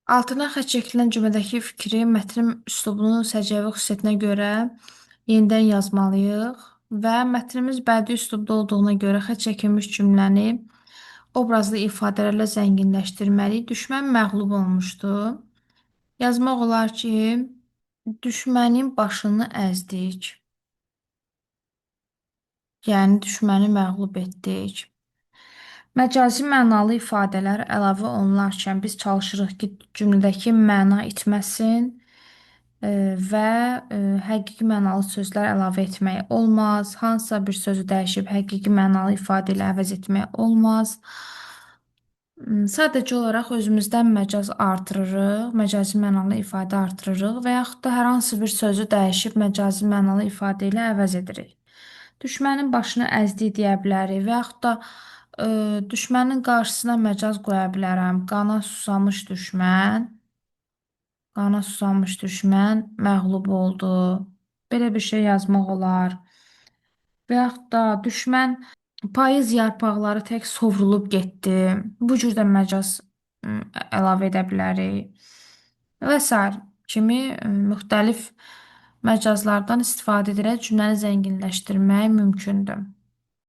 Altına xətt çəkilən cümlədəki fikri mətnin üslubunun səciyyəvi xüsusiyyətinə görə yenidən yazmalıyıq və mətnimiz bədii üslubda olduğuna görə xətt çəkilmiş cümləni obrazlı ifadələrlə zənginləşdirməliyik. Düşmən məğlub olmuşdu. Yazmaq olar ki, düşmənin başını əzdik. Yəni düşməni məğlub etdik. Məcazi mənalı ifadələr əlavə olunarkən biz çalışırıq ki, cümlədəki məna itməsin və həqiqi mənalı sözlər əlavə etmək olmaz. Hansısa bir sözü dəyişib həqiqi mənalı ifadə ilə əvəz etmək olmaz. Sadəcə olaraq özümüzdən məcaz artırırıq, məcazi mənalı ifadə artırırıq və yaxud da hər hansı bir sözü dəyişib məcazi mənalı ifadə ilə əvəz edirik. Düşmənin başını əzdi deyə bilərik və yaxud da düşmənin qarşısına məcaz qoya bilərəm. Qana susamış düşmən məğlub oldu. Belə bir şey yazmaq olar. Və yaxud da düşmən payız yarpaqları tək sovrulub getdi. Bu cür də məcaz əlavə edə bilərik. Və sair kimi müxtəlif məcazlardan istifadə edərək cümləni zənginləşdirmək mümkündür.